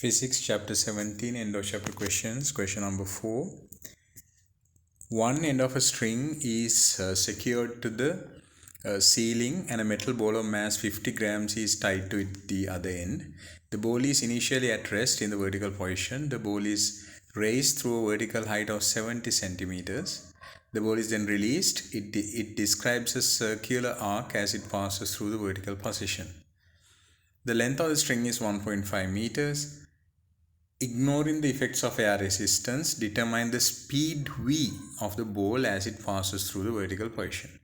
Physics chapter 17, end of chapter questions. Question number 4. One end of a string is secured to the ceiling and a metal ball of mass 50 grams is tied to the other end. The ball is initially at rest in the vertical position. The ball is raised through a vertical height of 70 centimeters. The ball is then released. It describes a circular arc as it passes through the vertical position. The length of the string is 1.5 meters. Ignoring the effects of air resistance, determine the speed v of the ball as it passes through the vertical position.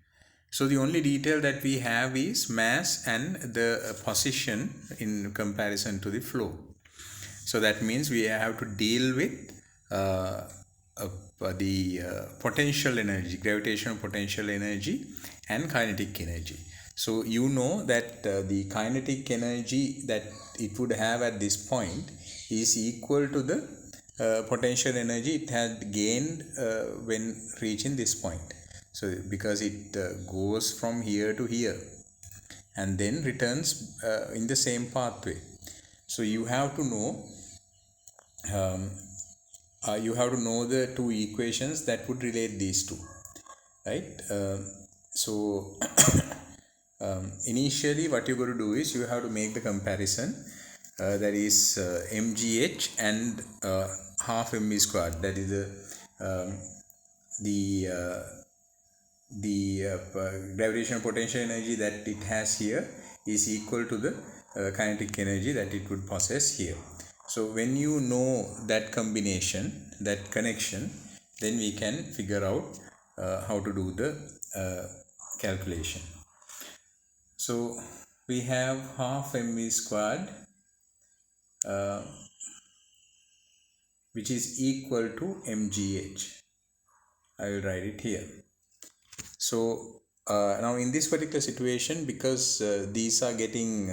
So the only detail that we have is mass and the position in comparison to the flow. So that means we have to deal with the potential energy, gravitational potential energy and kinetic energy. So you know that the kinetic energy that it would have at this point is equal to the potential energy it had gained when reaching this point. So because it goes from here to here and then returns in the same pathway. So you have to know the two equations that would relate these two, right? So initially what you're going to do is you have to make the comparison, that is mgh and half mv squared, that is the gravitational potential energy that it has here is equal to the kinetic energy that it would possess here. So when you know that combination, that connection, then we can figure out how to do the calculation. So we have half mv squared which is equal to mgh. I will write it here. So now in this particular situation, because these are getting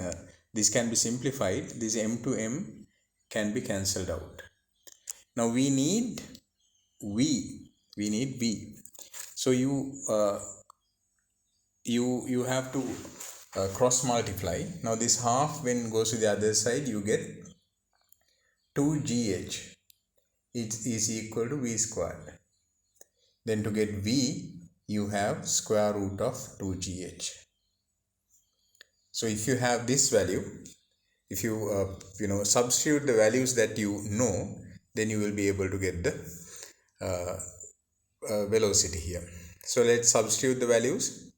this can be simplified, this m to m can be cancelled out. Now we need v. So you have to cross multiply. Now this half, when goes to the other side, you get 2gh. It is equal to v squared. Then to get v, you have square root of 2gh. So if you have this value, if you substitute the values that you know, then you will be able to get the velocity here. So let's substitute the values.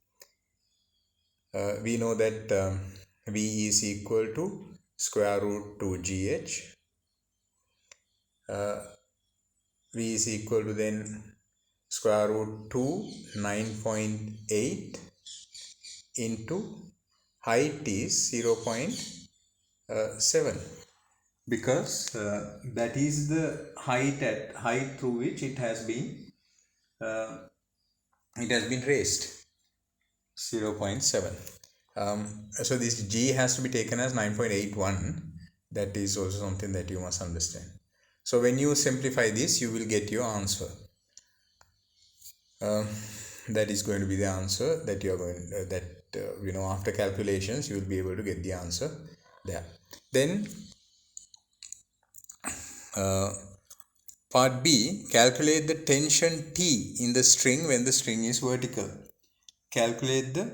We know that v is equal to square root 2gh. V is equal to then square root 2 9.8 into height is 0.7, because that is the height through which it has been raised, 0.7. So this g has to be taken as 9.81. That is also something that you must understand. So when you simplify this, you will get your answer. That is going to be the answer that you are going after calculations you will be able to get the answer there. Then part B, calculate the tension T in the string when the string is vertical. Calculate the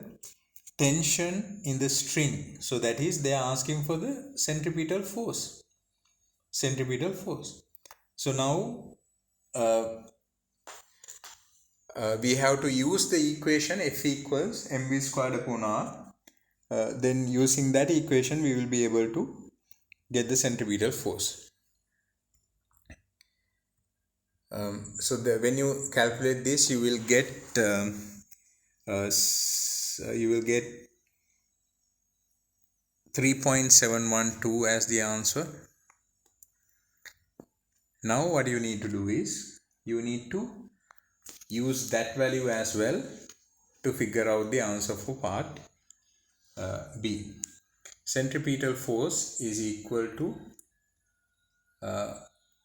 tension in the string. So that is, they are asking for the centripetal force. So now we have to use the equation F equals mv squared upon r. Then using that equation we will be able to get the centripetal force. So when you calculate this, you will get 3.712 as the answer. Now what you need to do is you need to use that value as well to figure out the answer for part B. Centripetal force is equal to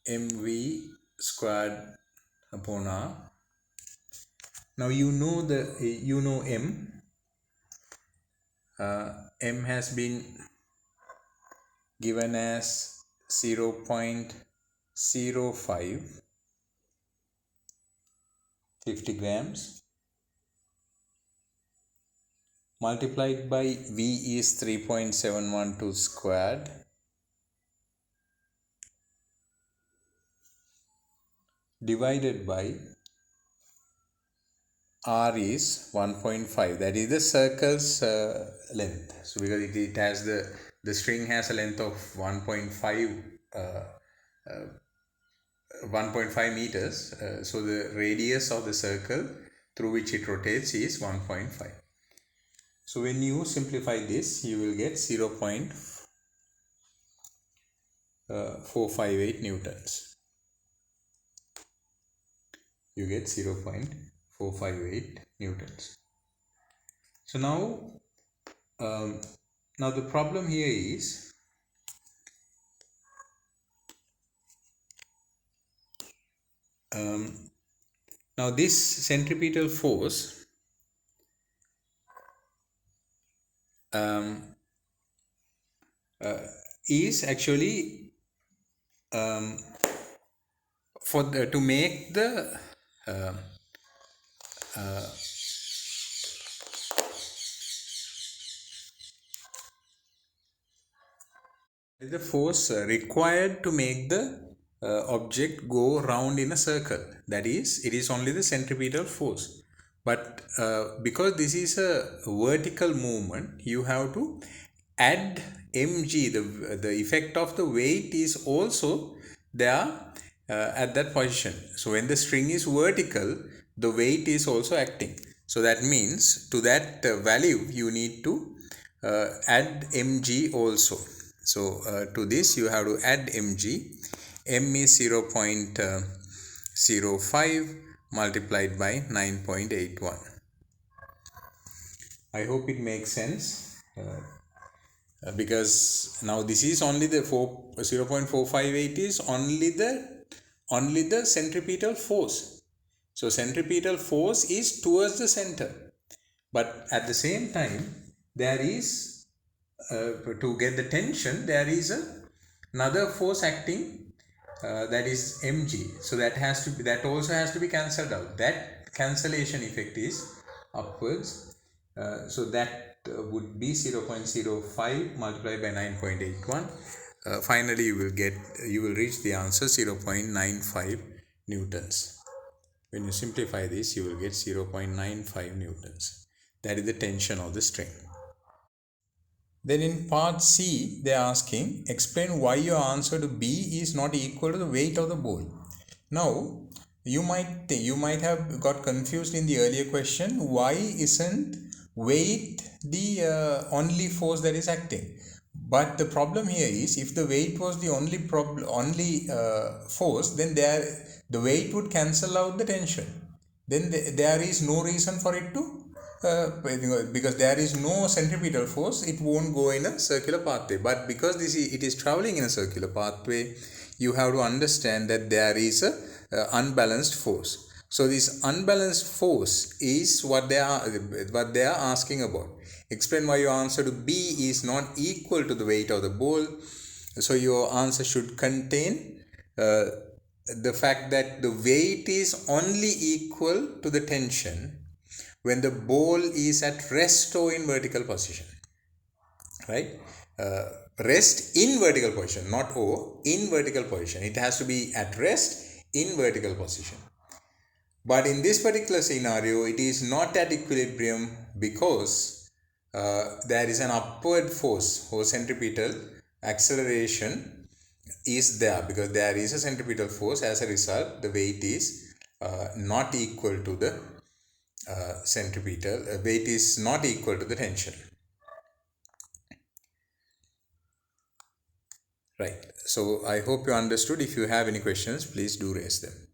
mv squared upon r. Now you know m. M has been given as 0.05 50 grams multiplied by V is 3.712 squared divided by R is 1.5, that is the circle's length. So because it has the string has a length of 1.5 meters, so the radius of the circle through which it rotates is 1.5. So when you simplify this, you will get 0.458 newtons. You get 0.458 newtons. So now the problem here is now this centripetal force is actually to make the the force required to make the object go round in a circle. That is, it is only the centripetal force. But because this is a vertical movement, you have to add mg. The effect of the weight is also there at that position. So when the string is vertical, the weight is also acting. So that means to that value you need to add mg also. So to this you have to add mg. M is 0.05 multiplied by 9.81. I hope it makes sense. Because now this is only the 0.458 is only the centripetal force. So centripetal force is towards the center, but at the same time there is to get the tension there is another force acting, that is mg. So that also has to be cancelled out. That cancellation effect is upwards. So that would be 0.05 multiplied by 9.81. Finally you will reach the answer 0.95 newtons. When you simplify this, you will get 0.95 newtons. That is the tension of the string. Then in part C, they are asking, explain why your answer to B is not equal to the weight of the ball. Now, you might have got confused in the earlier question. Why isn't weight the only force that is acting? But the problem here is, if the weight was the only force, then the weight would cancel out the tension. Then there is no reason for it to because there is no centripetal force, it won't go in a circular pathway. But because it is traveling in a circular pathway, you have to understand that there is a unbalanced force. So this unbalanced force is what they are asking about. Explain why your answer to B is not equal to the weight of the ball. So your answer should contain the fact that the weight is only equal to the tension when the ball is at rest or in vertical position, right? Rest in vertical position, not O, in vertical position. It has to be at rest in vertical position. But in this particular scenario, it is not at equilibrium because there is an upward force or centripetal acceleration is there, because there is a centripetal force. As a result, the weight is not equal to the centripetal weight is not equal to the tension, right? So I hope you understood. If you have any questions, please do raise them.